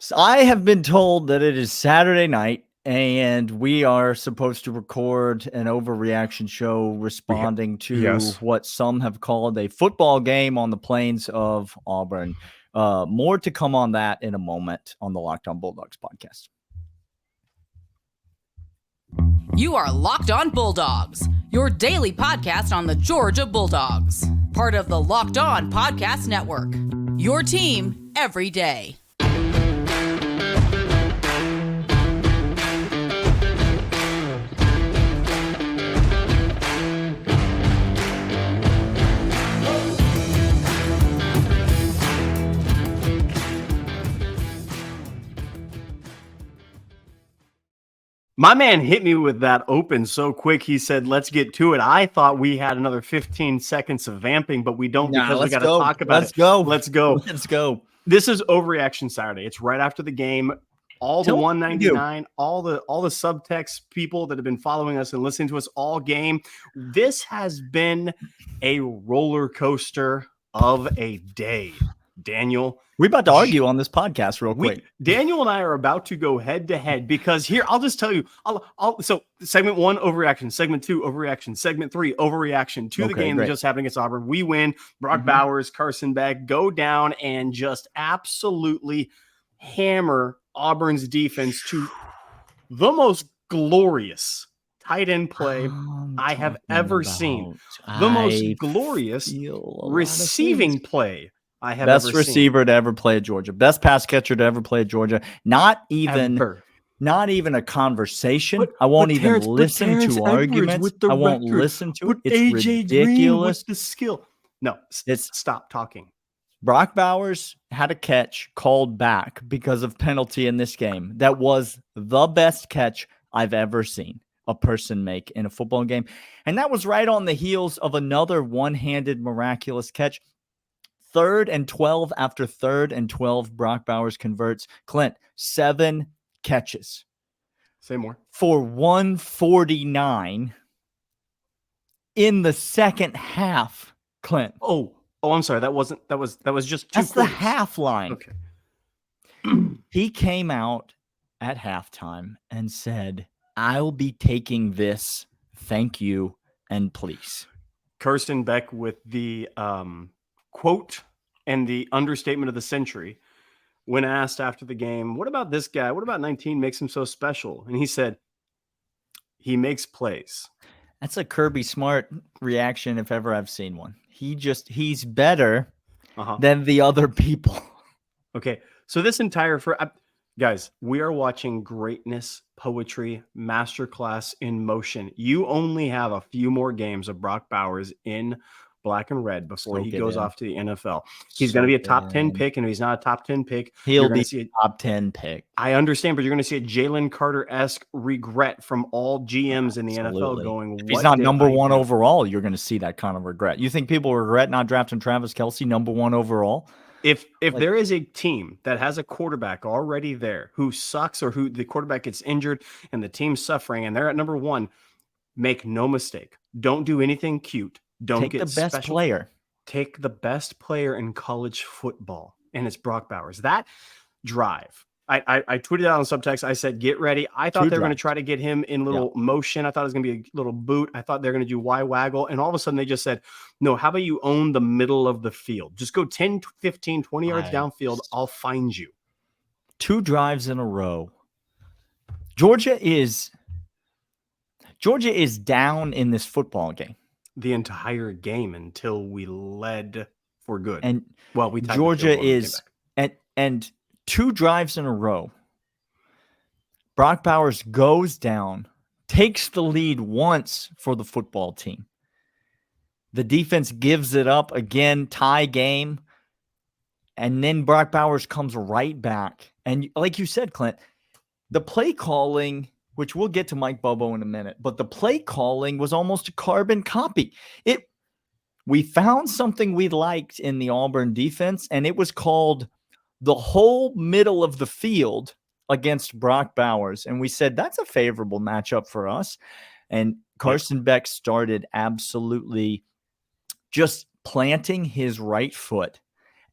So I have been told that it is Saturday night and we are supposed to record an overreaction show responding to what some have called a football game on the plains of Auburn. More to come on that in a moment on the Locked On Bulldogs podcast. You are Locked On Bulldogs, your daily podcast on the Georgia Bulldogs, part of the Locked On Podcast Network, your team every day. My man hit me with that open so quick. He said, let's get to it. I thought we had another 15 seconds of vamping, but we don't because we got to talk about it. Let's go. This is Overreaction Saturday. It's right after the game. All the 199, all the subtext people that have been following us and listening to us all game. This has been a roller coaster of a day, Daniel. We're about to argue on this podcast real quick. Daniel and I are about to go head to head because here, I'll just tell you. So segment 1, overreaction. Segment 2, overreaction. Segment 3, overreaction to the game that just happened against Auburn. We win. Brock Bowers, Carson Beck go down and just absolutely hammer Auburn's defense to the most glorious tight end play I have ever seen. The most glorious receiving play I have ever seen. Best receiver to ever play at Georgia. Best pass catcher to ever play at Georgia. Not even a conversation. I won't even listen to arguments. I won't listen to it. It's ridiculous. The skill. No, stop talking. Brock Bowers had a catch called back because of penalty in this game. That was the best catch I've ever seen a person make in a football game. And that was right on the heels of another one-handed miraculous catch. 3rd and 12 after 3rd and 12, Brock Bowers converts. Clint, 7 catches. Say more. For 149 in the second half, Clint. Oh, I'm sorry. That was just 2 That's the half line. Okay. He came out at halftime and said, I'll be taking this. Thank you and please. Carson Beck with the quote and the understatement of the century when asked after the game, what about this guy? What about 19 makes him so special? And he said, he makes plays. That's a Kirby Smart reaction if ever I've seen one. He's better than the other people. Okay. So this entire, guys, we are watching greatness, poetry, masterclass in motion. You only have a few more games of Brock Bowers in black and red before he goes off to the NFL. He's going to be a top 10 pick, and if he's not a top 10 pick, he'll be a top 10 pick. I understand, but you're going to see a Jalen Carter-esque regret from all GMs in the NFL going, if he's not number 1 overall, you're going to see that kind of regret. You think people regret not drafting Travis Kelce number 1 overall? If there is a team that has a quarterback already there who sucks or who the quarterback gets injured and the team's suffering and they're at number 1, make no mistake. Don't do anything cute. Don't get the best player. Take the best player in college football, and it's Brock Bowers. That drive. I tweeted out on Subtext. I said, get ready. I thought they were going to try to get him in little motion. I thought it was going to be a little boot. I thought they were going to do Y waggle. And all of a sudden they just said, no, how about you own the middle of the field? Just go 10, 15, 20 yards downfield. I'll find you. 2 drives in a row. Georgia is down in this football game. The entire game until we led for good. And we Georgia is and 2 drives in a row. Brock Bowers goes down, takes the lead once for the football team. The defense gives it up again, tie game. And then Brock Bowers comes right back. And like you said, Clint, the play calling, which we'll get to Mike Bobo in a minute, but the play calling was almost a carbon copy. We found something we liked in the Auburn defense, and it was called the whole middle of the field against Brock Bowers. And we said, that's a favorable matchup for us. And Carson Beck started absolutely just planting his right foot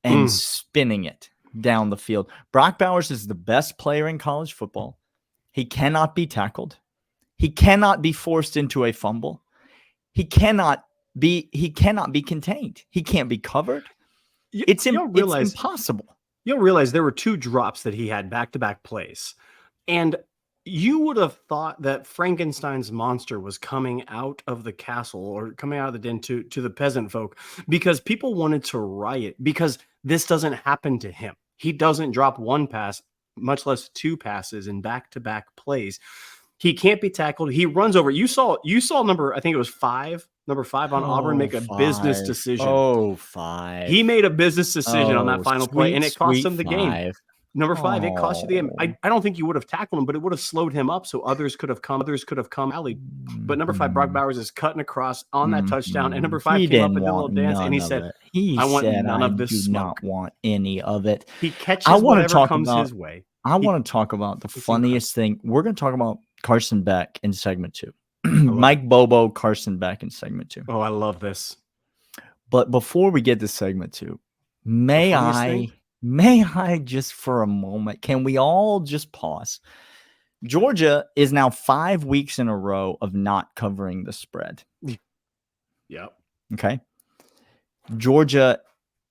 and spinning it. down the field. Brock Bowers is the best player in college football. He cannot be tackled. He cannot be forced into a fumble. He cannot be contained. He can't be covered. It's impossible. You'll realize there were 2 drops that he had back-to-back plays. And you would have thought that Frankenstein's monster was coming out of the castle or coming out of the den to the peasant folk, because people wanted to riot, because this doesn't happen to him. He doesn't drop 1 pass, much less 2 passes in back-to-back plays. He can't be tackled. He runs over. You saw number, I think it was 5. Number 5 on Auburn make a business decision. 5. He made a business decision on that final play, and it cost him the game. Number 5, it cost you the game. I don't think you would have tackled him, but it would have slowed him up, so others could have come alley. But number 5, Brock Bowers, is cutting across on that touchdown, and number 5 came up and did a little dance, and he said, "I want none of this smoke. Not want any of it." He catches whatever comes his way. I want to talk about the funniest thing. We're going to talk about Carson Beck in segment 2. Mike Bobo, Carson Beck in segment 2. Oh, I love this. But before we get to segment 2, may I just for a moment, can we all just pause? Georgia is now 5 weeks in a row of not covering the spread. Yep. Okay. Georgia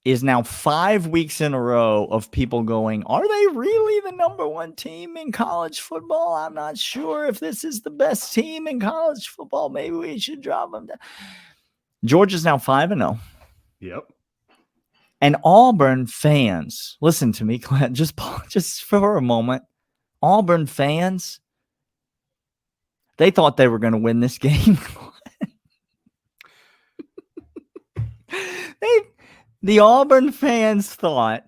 is now 5 weeks in a row of people going, are they really the number 1 team in college football? I'm not sure if this is the best team in college football. Maybe we should drop them down. Georgia's now 5-0. Yep. And Auburn fans, listen to me, Clint, just for a moment. Auburn fans, they thought they were going to win this game. The Auburn fans thought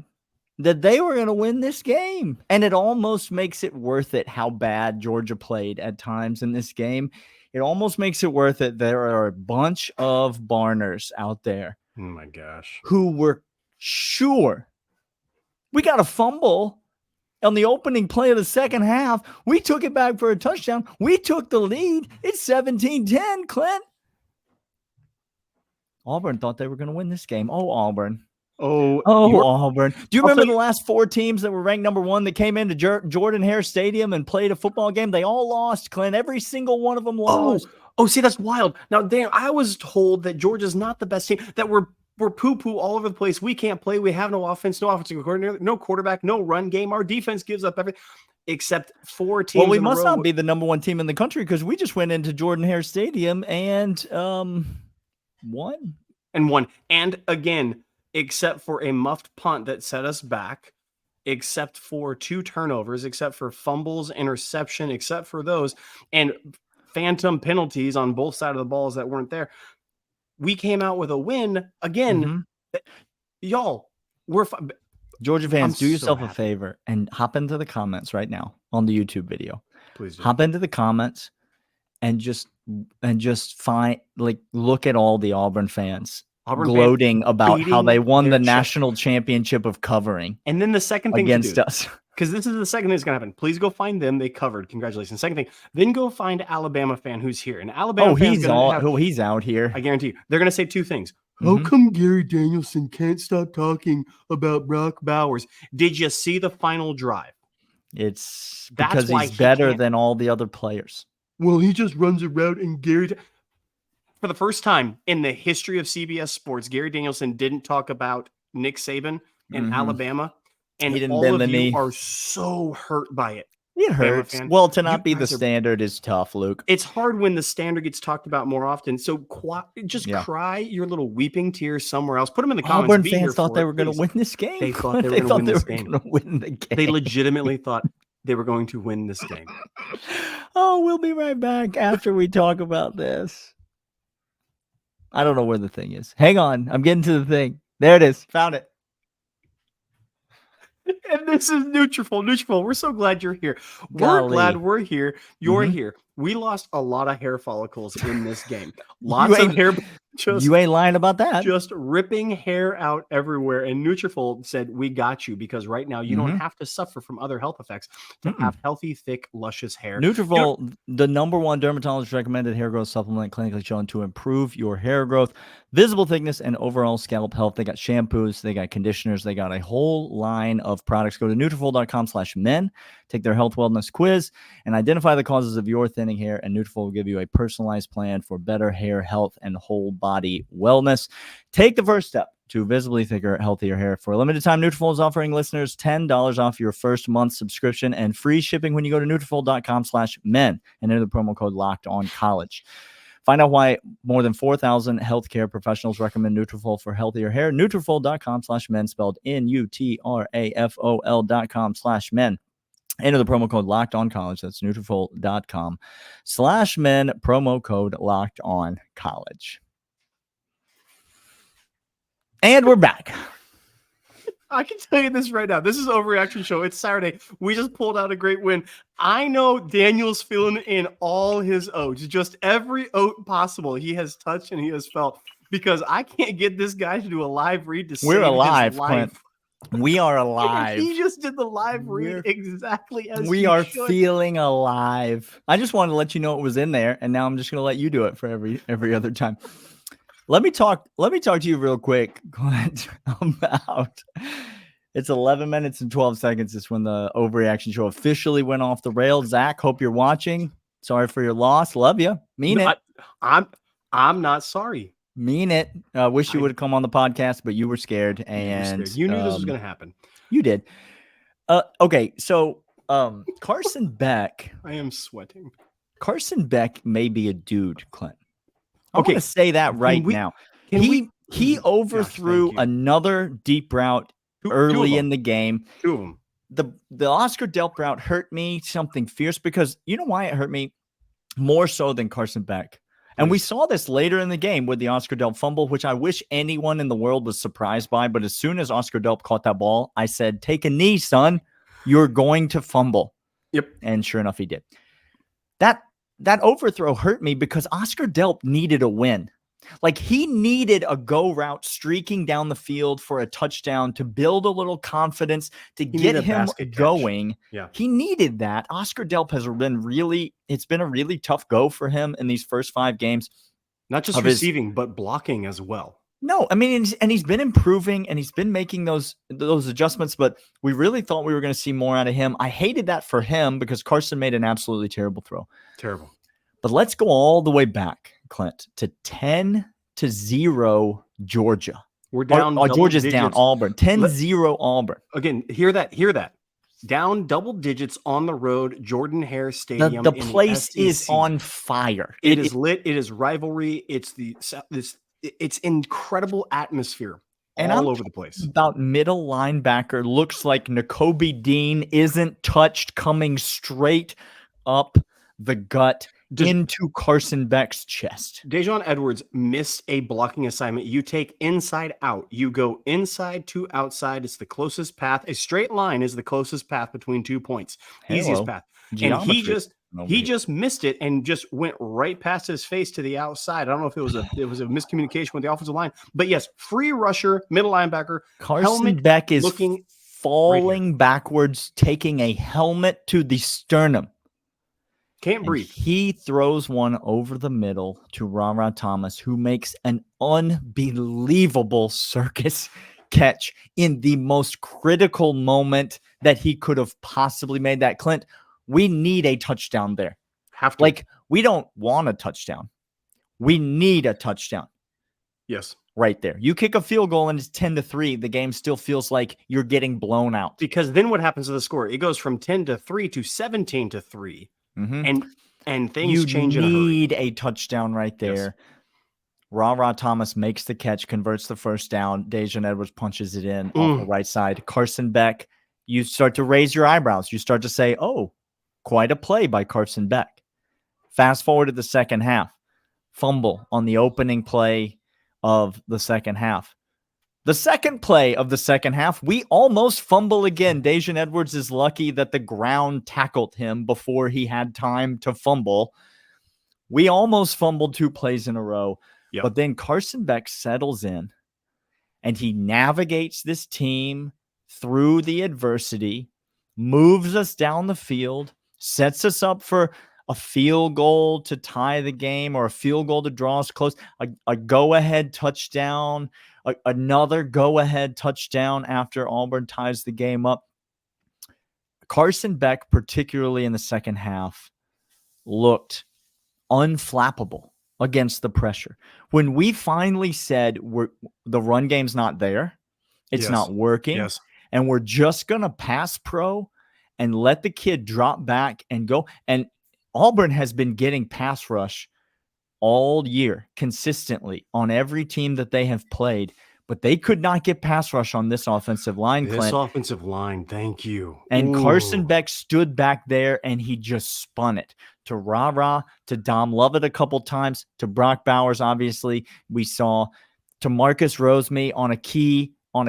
that they were going to win this game. And it almost makes it worth it how bad Georgia played at times in this game. It almost makes it worth it. There are a bunch of Barners out there. Oh my gosh. Who were sure we got a fumble on the opening play of the second half. We took it back for a touchdown. We took the lead. It's 17-10, Clint. Auburn thought they were going to win this game. Oh, Auburn. Auburn. Do you remember the last 4 teams that were ranked number 1 that came into Jordan-Hare Stadium and played a football game? They all lost, Clint. Every single one of them lost. Oh, see, that's wild. Now, Dan, I was told that Georgia's not the best team, that we're poo-poo all over the place. We can't play. We have no offense, no offensive coordinator, no quarterback, no run game. Our defense gives up everything except 4 teams. Well, we must not be the number 1 team in the country because we just went into Jordan-Hare Stadium and won. And again, except for a muffed punt that set us back, except for 2 turnovers, except for fumbles, interception, except for those, and phantom penalties on both sides of the balls that weren't there. We came out with a win again. Y'all, Georgia fans, do yourself a favor and hop into the comments right now on the YouTube video. Please do. Hop into the comments and just find, look at all the Auburn fans gloating about how they won the national championship of covering. And then the second thing against us, because this is the second thing that's going to happen. Please go find them. They covered. Congratulations. Second thing, then go find Alabama fan who's here. And Alabama he's out here. I guarantee you. They're going to say 2 things. How come Gary Danielson can't stop talking about Brock Bowers? Did you see the final drive? It's because he's better than all the other players. Well, he just runs a route and for the first time in the history of CBS Sports, Gary Danielson didn't talk about Nick Saban and Alabama. And he didn't all bend of the knee. You are so hurt by it. It hurts. Well, to not be the standard is tough, Luke. It's hard when the standard gets talked about more often. So cry your little weeping tears somewhere else. Put them in the comments. Auburn fans thought they were going to win this game. They thought they were going to win the game. They legitimately thought they were going to win this game. Oh, we'll be right back after we talk about this. I don't know where the thing is. Hang on. I'm getting to the thing. There it is. Found it. And this is Nutrafol. We're so glad you're here. We're glad we're here. You're here. We lost a lot of hair follicles in this game. Lots of hair. You ain't lying about that. Just ripping hair out everywhere. And Nutrafol said, we got you, because right now you don't have to suffer from other health effects to have healthy, thick, luscious hair. Nutrafol, the #1 dermatologist recommended hair growth supplement, clinically shown to improve your hair growth, visible thickness, and overall scalp health. They got shampoos, they got conditioners, they got a whole line of products. Go to Nutrafol.com/men, take their health wellness quiz, and identify the causes of your thinning hair, and Nutrafol will give you a personalized plan for better hair health and whole body wellness. Take the first step to visibly thicker, healthier hair. For a limited time, Nutrafol is offering listeners $10 off your first month subscription and free shipping when you go to Nutrafol.com/men and enter the promo code LOCKEDONCollege. Find out why more than 4,000 healthcare professionals recommend Nutrafol for healthier hair. Nutrafol.com/men, spelled Nutrafol.com/men. Enter the promo code LOCKEDONCollege. That's Nutrafol.com/men, promo code LOCKEDONCollege. And we're back. I can tell you this right now. This is Overreaction Show. It's Saturday. We just pulled out a great win. I know Daniel's filling in all his oats, just every oat possible he has touched and he has felt, because I can't get this guy to do a live read to We're save alive, his life. Clint. We are alive. He just did the live read exactly as we are feeling alive. I just wanted to let you know it was in there, and now I'm just going to let you do it for every other time. Let me talk to you real quick, Clint, about it's 11 minutes and 12 seconds is when the Overreaction Show officially went off the rails. Zach, hope you're watching. Sorry for your loss. Love you. Mean it. I'm not sorry. Mean it. Wish you would have come on the podcast, but you were scared, and you knew this was going to happen. You did. Okay, so Carson Beck. I am sweating. Carson Beck may be a dude, Clint. I'm going to say that now. He overthrew another deep route early in the game. Two of them. The Oscar Delp route hurt me something fierce, because you know why it hurt me more so than Carson Beck. And we saw this later in the game with the Oscar Delp fumble, which I wish anyone in the world was surprised by. But as soon as Oscar Delp caught that ball, I said, take a knee, son. You're going to fumble. Yep. And sure enough, he did. That overthrow hurt me because Oscar Delp needed a win. Like, he needed a go route streaking down the field for a touchdown to build a little confidence, to get him going. Yeah. He needed that. Oscar Delp has been it's been a really tough go for him in these first 5 games. Not just receiving, but blocking as well. No, I mean, and he's been improving and he's been making those adjustments, but we really thought we were going to see more out of him. I hated that for him because Carson made an absolutely terrible throw. Terrible. But let's go all the way back, Clint, to 10-0 Georgia. We're down. Georgia's down. Auburn. 10-0 Auburn. Again, hear that. Down double digits on the road, Jordan-Hare Stadium. The place is on fire. It is lit. It is rivalry. It's incredible atmosphere all over the place. About middle linebacker, looks like Nakobe Dean isn't touched, coming straight up the gut into Carson Beck's chest. Dejon Edwards missed a blocking assignment. You take inside out. You go inside to outside. It's the closest path. A straight line is the closest path between 2 points. Easiest path. Geometry. And he just missed it and just went right past his face to the outside. I don't know if it was a miscommunication with the offensive line, but yes, free rusher, middle linebacker. Carson Beck is falling backwards, taking a helmet to the sternum. Can't breathe. He throws one over the middle to Ra Thomas, who makes an unbelievable circus catch in the most critical moment that he could have possibly made. That, Clint, we need a touchdown there. Have to. Like, we don't want a touchdown. We need a touchdown. Yes. Right there. You kick a field goal and it's 10-3. The game still feels like you're getting blown out. Because then what happens to the score? It goes from 10-3 to 17-3. Mm-hmm. And things change in a hurry. You need a touchdown right there. Yes. Ra Thomas makes the catch, converts the first down. Dejon Edwards punches it in off the right side. Carson Beck, you start to raise your eyebrows. You start to say, oh, quite a play by Carson Beck. Fast forward to the second half. Fumble on the opening play of the second half. The second play of the second half, we almost fumble again. Dejon Edwards is lucky that the ground tackled him before he had time to fumble. We almost fumbled 2 plays in a row. Yep. But then Carson Beck settles in and he navigates this team through the adversity, moves us down the field, sets us up for a field goal to tie the game or a field goal to draw us close, a go-ahead touchdown, another go-ahead touchdown after Auburn ties the game up. Carson Beck, particularly in the second half, looked unflappable against the pressure. When we finally said the run game's not there, it's not working, and we're just going to pass pro and let the kid drop back and go. And Auburn has been getting pass rush all year consistently on every team that they have played, but they could not get pass rush on this offensive line, This Clint. offensive line, thank you. And Carson Beck stood back there and he just spun it to Ra-Ra, to Dom Lovett a couple times, to Brock Bowers, obviously, we saw, to Marcus Roseme on a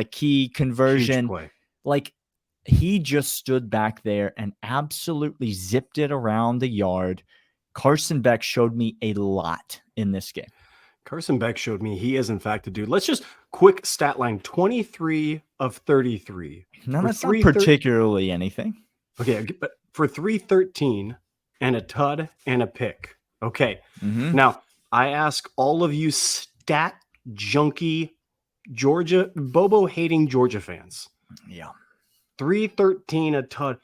key conversion. Like, he just stood back there and absolutely zipped it around the yard. Carson Beck showed me a lot in this game. Carson Beck showed me he is, in fact, a dude. Let's just quick stat line, 23 of 33. No, that's not particularly anything. Okay, but for 313 and a tud and a pick. Okay, Now, I ask all of you stat junkie Georgia, Bobo-hating Georgia fans. Yeah. 313, a tud.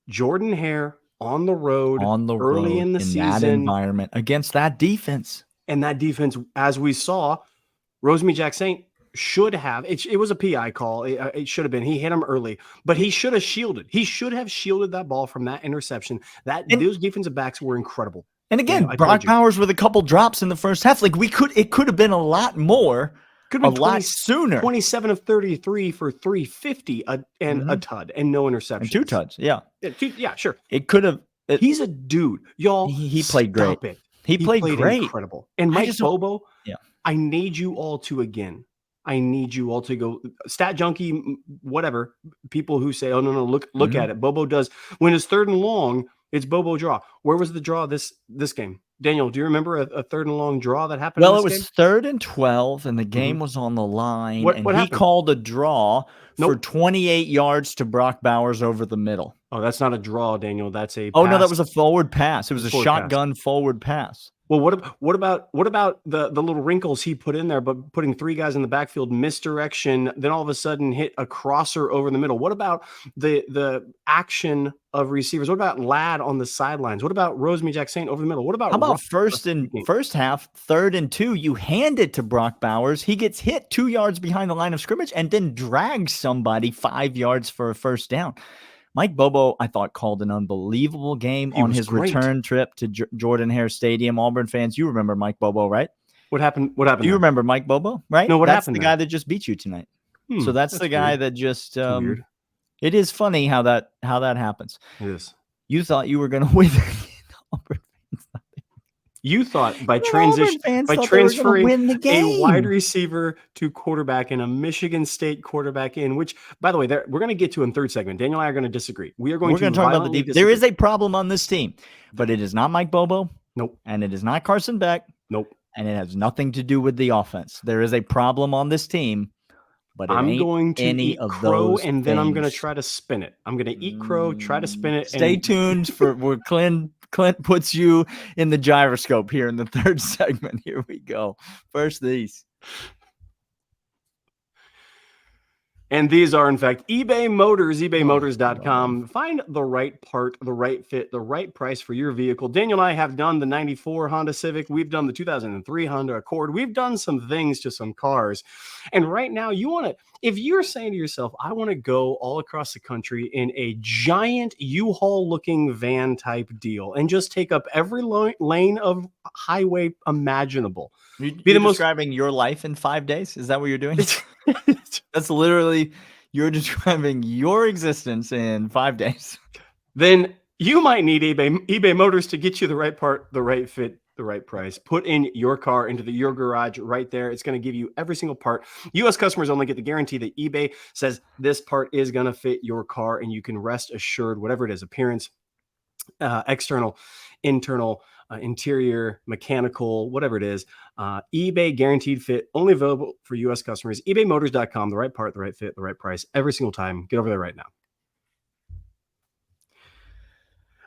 Jordan Hare on the road early in the season. That environment against that defense. And that defense, as we saw, Roseme Jack-Saint should have. It was a PI call. It should have been. He hit him early, but he should have shielded. He should have shielded that ball from that interception. Those defensive backs were incredible. And again, Brock Bowers with a couple drops in the first half. Like it could have been a lot more. Could have been lot sooner. 27 of 33 for 350 and a tud and no interceptions. And 2 tuds, yeah. Yeah, sure. It could have. He's a dude. Y'all, he played great. He played great. Incredible. And Mike Bobo, I need you all to go stat junkie, whatever. People who say, oh, no, look at it. Bobo does. When it's 3rd and long, it's Bobo draw. Where was the draw this game? Daniel, do you remember a 3rd and long draw that happened? Well, it was 3rd and 12, and the game was on the line. What he called a draw for 28 yards to Brock Bowers over the middle. Oh, that's not a draw, Daniel. That's a pass. Oh, no, that was a forward pass. It was a shotgun forward pass. Well, what about the little wrinkles he put in there, but putting 3 guys in the backfield, misdirection, then all of a sudden hit a crosser over the middle? What about the action of receivers? What about Ladd on the sidelines? What about Roseme Jack-Saint over the middle? What about how about first half, 3rd and 2, you hand it to Brock Bowers. He gets hit 2 yards behind the line of scrimmage and then drags somebody 5 yards for a first down. Mike Bobo, I thought, called an unbelievable game on his return trip to Jordan Hare Stadium. Auburn fans, you remember Mike Bobo, right? What happened? What happened? Do you remember Mike Bobo, right? No, that's the guy that just beat you tonight. So that's the guy that just it is funny how that happens. It is. You thought you were going to win. Auburn fans. You thought by transferring a wide receiver to quarterback and a Michigan State quarterback in, which, by the way, we're going to get to in 3rd segment. Daniel and I are going to disagree. We're going to talk about the defense. There is a problem on this team, but it is not Mike Bobo. Nope. And it is not Carson Beck. Nope. And it has nothing to do with the offense. There is a problem on this team, but I'm going to eat crow and then I'm going to try to spin it. I'm going to eat crow, try to spin it. Stay tuned for where Clint puts you in the gyroscope here in the 3rd segment. Here we go. First these. And these are, in fact, eBay Motors, ebaymotors.com. Find the right part, the right fit, the right price for your vehicle. Daniel and I have done the 94 Honda Civic. We've done the 2003 Honda Accord. We've done some things to some cars. And right now, if you're saying to yourself, I want to go all across the country in a giant U-Haul looking van type deal and just take up every lane of highway imaginable. You're describing your life in 5 days? Is that what you're doing? That's literally, you're describing your existence in 5 days. Then you might need eBay Motors to get you the right part, the right fit, the right price. Put in your car into your garage right there. It's going to give you every single part. U.S. customers only get the guarantee that eBay says this part is going to fit your car, and you can rest assured, whatever it is, appearance, external, internal, interior, mechanical, whatever it is. eBay guaranteed fit, only available for U.S. customers. ebaymotors.com, the right part, the right fit, the right price every single time. Get over there right now.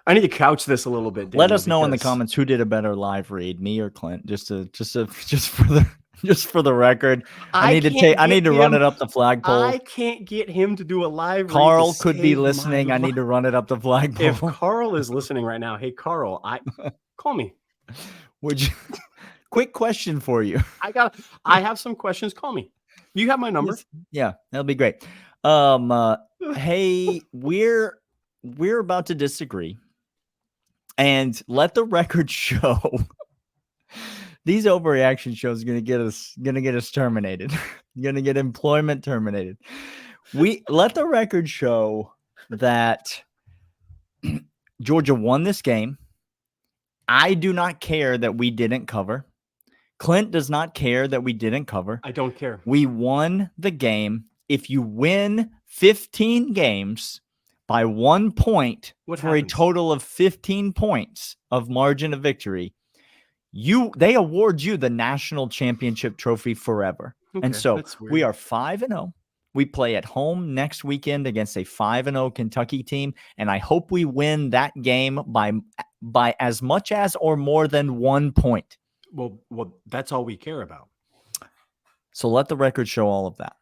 I need to couch this a little bit, Daniel. Let us know in the comments who did a better live read, me or Clint. Just for the record. I need to run it up the flagpole. I can't get him to do a live read. Carl could be listening. I need to run it up the flagpole. If Carl is listening right now, hey Carl, call me. Would you? Quick question for you. I have some questions. Call me. You have my number. Yeah, that'll be great. Hey, we're about to disagree. And let the record show these overreaction shows are gonna get us terminated. Gonna get employment terminated. We let the record show that Georgia won this game. I do not care that we didn't cover. Clint does not care that we didn't cover. I don't care. We won the game. If you win 15 games by 1 point a total of 15 points of margin of victory, they award you the national championship trophy forever. Okay, and so we are 5-0. We play at home next weekend against a 5-0 Kentucky team, and I hope we win that game by as much as or more than 1 point. Well, that's all we care about. So let the record show all of that.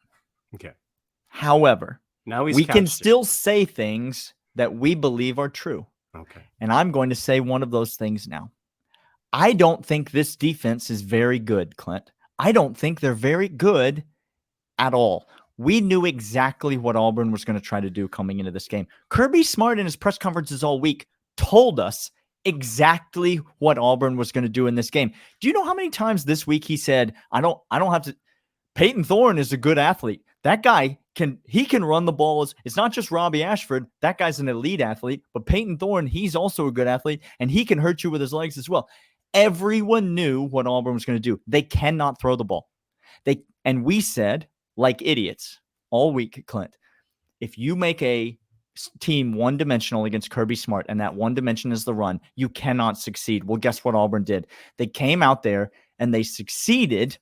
Okay. However, now we can still say things that we believe are true. Okay. And I'm going to say one of those things now. I don't think this defense is very good, Clint. I don't think they're very good at all. We knew exactly what Auburn was going to try to do coming into this game. Kirby Smart in his press conferences all week told us exactly what Auburn was going to do in this game. Do you know how many times this week he said, I don't have to. Peyton Thorne is a good athlete. That guy can run the ball. It's not just Robbie Ashford. That guy's an elite athlete, but Peyton Thorne, he's also a good athlete, and he can hurt you with his legs as well. Everyone knew what Auburn was going to do. They cannot throw the ball. And we said, like idiots all week, Clint, if you make a team one-dimensional against Kirby Smart, and that one dimension is the run, you cannot succeed. Well, guess what Auburn did? They came out there and they succeeded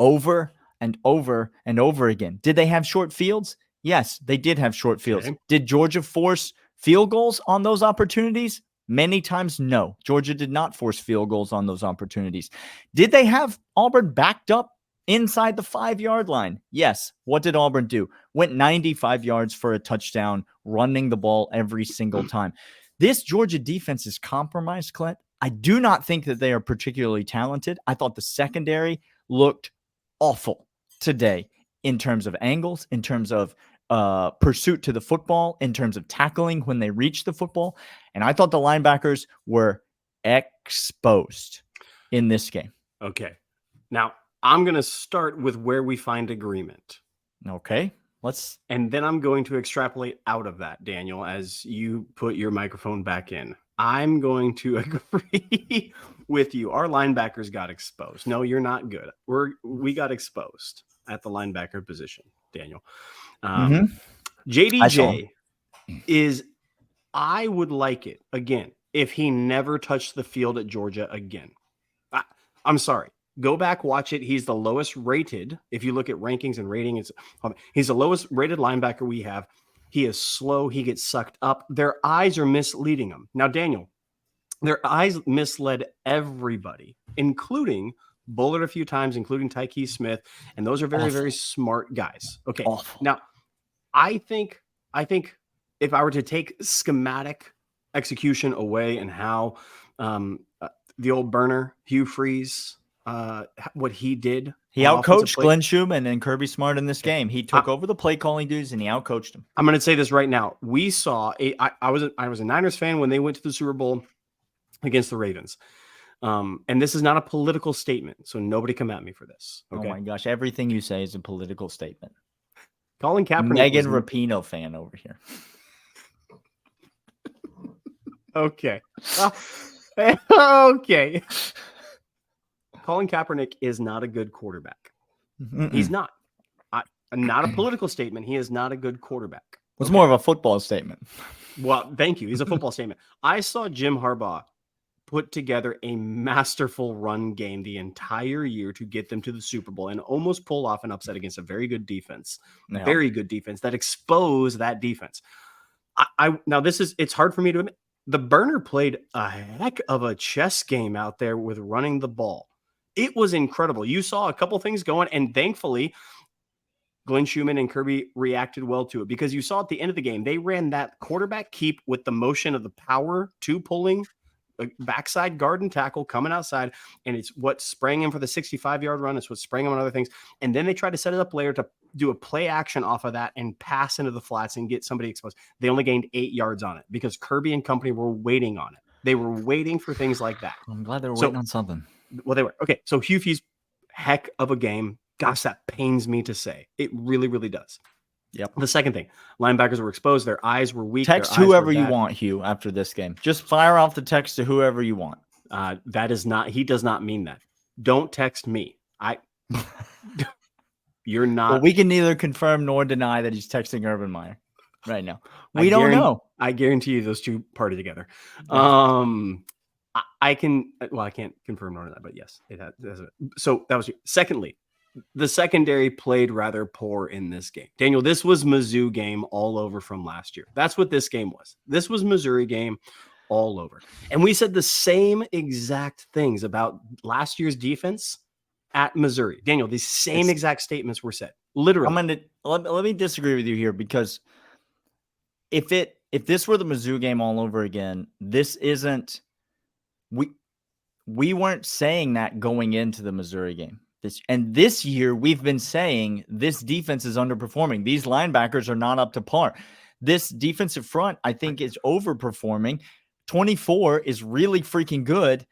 over and over and over again. Did they have short fields? Yes, they did have short fields. Okay. Did Georgia force field goals on those opportunities? Many times, no. Georgia did not force field goals on those opportunities. Did they have Auburn backed up inside the 5-yard line? Yes. What did Auburn do? Went 95 yards for a touchdown, running the ball every single time. This Georgia defense is compromised, Clint. I do not think that they are particularly talented. I thought the secondary looked awful today in terms of angles, in terms of pursuit to the football, in terms of tackling when they reached the football. And I thought the linebackers were exposed in this game. Okay. Now, I'm going to start with where we find agreement. Okay. And then I'm going to extrapolate out of that, Daniel, as you put your microphone back in. I'm going to agree with you. Our linebackers got exposed. No, you're not good. We got exposed at the linebacker position, Daniel. JDJ I would like it, again, if he never touched the field at Georgia again. I'm sorry. Go back, watch it. He's the lowest rated. If you look at rankings and ratings, he's the lowest rated linebacker we have. He is slow. He gets sucked up. Their eyes are misleading him. Now, Daniel, their eyes misled everybody, including Bullard a few times, including Tyke Smith. And those are very, very smart guys. Okay. Now, I think if I were to take schematic execution away and how the old burner, Hugh Freeze, what he did. He outcoached Glenn Schumann and Kirby Smart in this game. He took over the play calling duties and he outcoached them. I'm going to say this right now. We saw I was a Niners fan when they went to the Super Bowl against the Ravens. And this is not a political statement, so nobody come at me for this. Okay? Oh my gosh, everything you say is a political statement. Colin Kaepernick. Megan Rapinoe fan over here. Okay. Okay. Colin Kaepernick is not a good quarterback. He's not. Not a political statement. He is not a good quarterback. It's more of a football statement. Well, thank you. He's a football statement. I saw Jim Harbaugh put together a masterful run game the entire year to get them to the Super Bowl and almost pull off an upset against a very good defense, very good defense that exposed that defense. Now it's hard for me to admit. The burner played a heck of a chess game out there with running the ball. It was incredible. You saw a couple things going, and thankfully, Glenn Schumann and Kirby reacted well to it because you saw at the end of the game, they ran that quarterback keep with the motion of the power to pulling a backside guard and tackle coming outside. And it's what sprang him for the 65-yard run. It's what sprang him on other things. And then they tried to set it up later to do a play action off of that and pass into the flats and get somebody exposed. They only gained 8 yards on it because Kirby and company were waiting on it. They were waiting for things like that. I'm glad they were waiting on something. Well, they were. Okay. So Hugh Fee's heck of a game. Gosh, that pains me to say. It really, really does. Yep. The second thing, linebackers were exposed. Their eyes were weak. Text whoever you want, Hugh, after this game. Just fire off the text to whoever you want. That is not, he does not mean that. Don't text me. You're not. Well, we can neither confirm nor deny that he's texting Urban Meyer right now. We don't know. I guarantee you those two party together. I can't confirm nor deny, but yes, it has. So that was you. Secondly, the secondary played rather poor in this game. Daniel, this was Mizzou game all over from last year. That's what this game was. This was Missouri game all over. And we said the same exact things about last year's defense at Missouri. Daniel, these same exact statements were said. Literally. Let me disagree with you here because if this were the Mizzou game all over again, this isn't we weren't saying that going into the Missouri game. This year, we've been saying this defense is underperforming. These linebackers are not up to par. This defensive front, I think, is overperforming. 24 is really freaking good,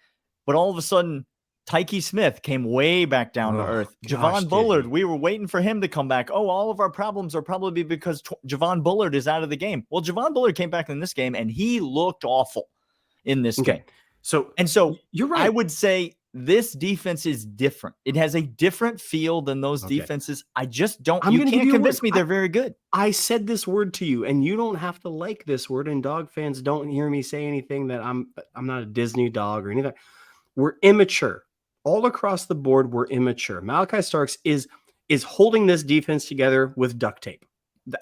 but all of a sudden, Tyke Smith came way back down to earth. Javon Bullard, we were waiting for him to come back. Oh, all of our problems are probably because Javon Bullard is out of the game. Well, Javon Bullard came back in this game, and he looked awful in this game. So you're right. I would say this defense is different. It has a different feel than those defenses. I just don't. You can't convince me they're very good. I said this word to you, and you don't have to like this word. And dog fans don't hear me say anything that I'm not a Disney dog or anything. We're immature all across the board. We're immature. Malachi Starks is holding this defense together with duct tape.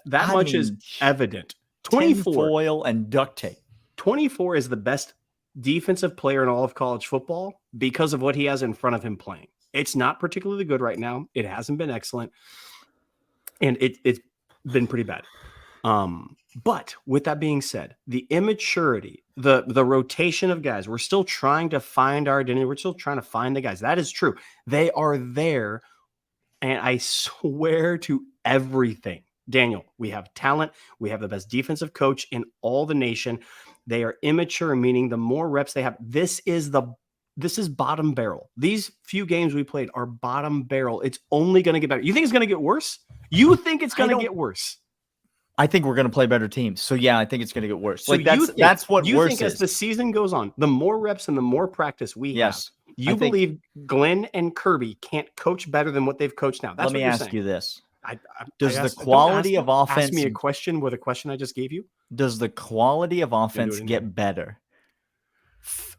That much is evident. 24 foil and duct tape. 24 is the best defensive player in all of college football because of what he has in front of him playing. It's not particularly good right now. It hasn't been excellent. And it's been pretty bad. But with that being said, the immaturity, the rotation of guys, we're still trying to find our identity. We're still trying to find the guys. That is true. They are there. And I swear to everything, Daniel, we have talent. We have the best defensive coach in all the nation. They are immature, meaning the more reps they have, this is bottom barrel. These few games we played are bottom barrel. It's only going to get better. You think it's going to get worse? You think it's going to get worse? I think we're going to play better teams. So yeah, I think it's going to get worse. So that's what you worse think is. As the season goes on, the more reps and the more practice we have, you believe Glenn and Kirby can't coach better than what they've coached now. That's Let me ask you this. Does the quality of offense ask me a question with a question I just gave you? Does the quality of offense get better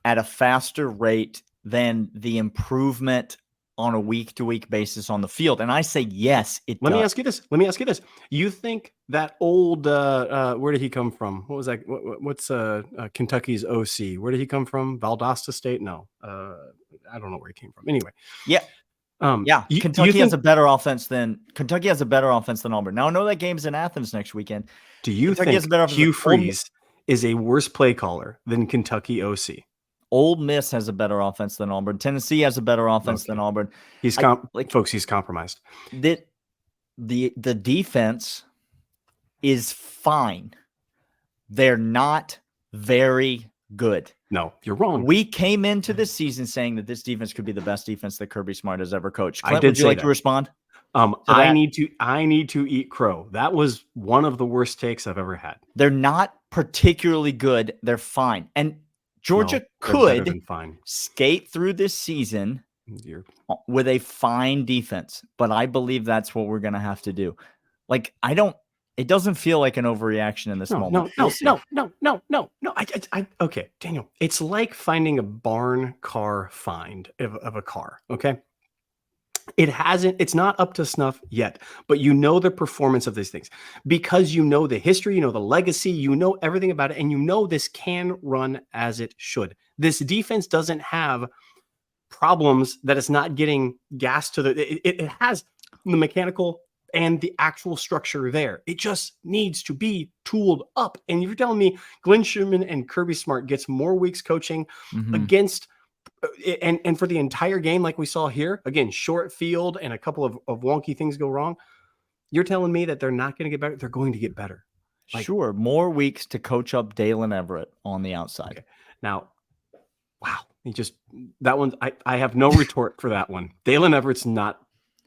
at a faster rate than the improvement on a week-to-week basis on the field? And I say yes, it does. Let me ask you this. You think that old where did he come from? What was that? What's Kentucky's OC? Where did he come from? Valdosta State? No. I don't know where he came from. Anyway. Yeah. Kentucky has a better offense than Auburn. Now I know that game's in Athens next weekend. Do you think Hugh Freeze is a worse play caller than Kentucky OC? Ole Miss has a better offense than Auburn. Tennessee has a better offense than Auburn. He's he's compromised. The defense is fine. They're not very good. No, you're wrong. We came into this season saying that this defense could be the best defense that Kirby Smart has ever coached. Clint, would you like to respond? I need to eat crow. That was one of the worst takes I've ever had. They're not particularly good. They're fine. And Georgia could skate through this season with a fine defense, but I believe that's what we're going to have to do. It doesn't feel like an overreaction in this moment. No. Okay, Daniel, it's like finding a barn car find of a car. Okay. It's not up to snuff yet, but you know the performance of these things because you know the history, you know the legacy, you know everything about it, and you know this can run as it should. This defense doesn't have problems that it's not getting gas to it has the mechanical and the actual structure there. It just needs to be tooled up. And you're telling me Glenn Schumann and Kirby Smart gets more weeks coaching against and for the entire game, like we saw here, again, short field and a couple of wonky things go wrong. You're telling me that they're not going to get better? They're going to get better. Sure. More weeks to coach up Dalen Everett on the outside. Okay. Now, wow. That one, I have no retort for that one. Dalen Everett's not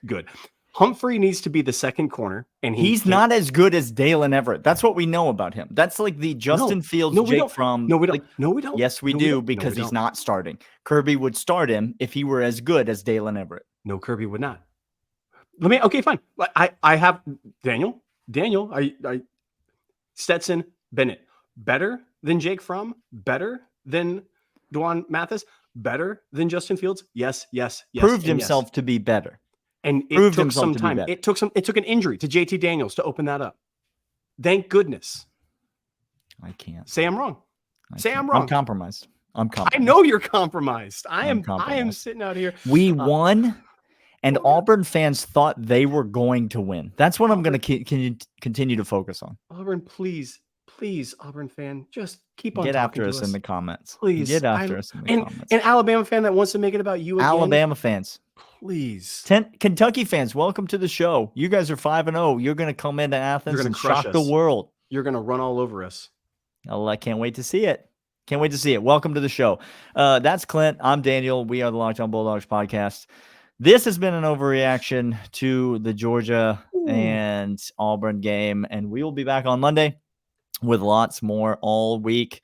good. Humphrey needs to be the second corner, and he's not as good as Dalen Everett. That's what we know about him. That's like the Justin Fields, Jake Fromm. No, we don't. Like, no, we don't. Yes, we do because he's not starting. Kirby would start him if he were as good as Dalen Everett. No, Kirby would not. Okay, fine. I have Daniel, Stetson Bennett, better than Jake Fromm, better than Dwan Mathis, better than Justin Fields. Yes. Proved himself to be better. And it took some time. It took an injury to JT Daniels to open that up. Thank goodness. I can't say I'm wrong. I'm wrong. I'm compromised. I know you're compromised. I am sitting out here. We won, and Auburn fans thought they were going to win. That's what I'm going to continue to focus on. Auburn, please, Auburn fan, just keep on. Get after us in the comments. Please get after us in the comments. An Alabama fan that wants to make it about you again. Alabama fans. Please. Kentucky fans, welcome to the show. You guys are 5-0. You're going to come into Athens and shock the world. You're going to run all over us. Oh, I can't wait to see it. Welcome to the show. That's Clint. I'm Daniel. We are the Locked On Bulldogs podcast. This has been an overreaction to the Georgia and Auburn game, and we will be back on Monday with lots more all week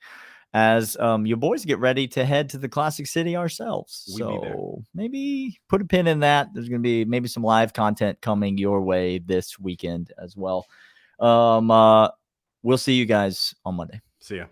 as your boys get ready to head to the Classic City ourselves. So maybe put a pin in that. There's going to be maybe some live content coming your way this weekend as well. We'll see you guys on Monday. See ya.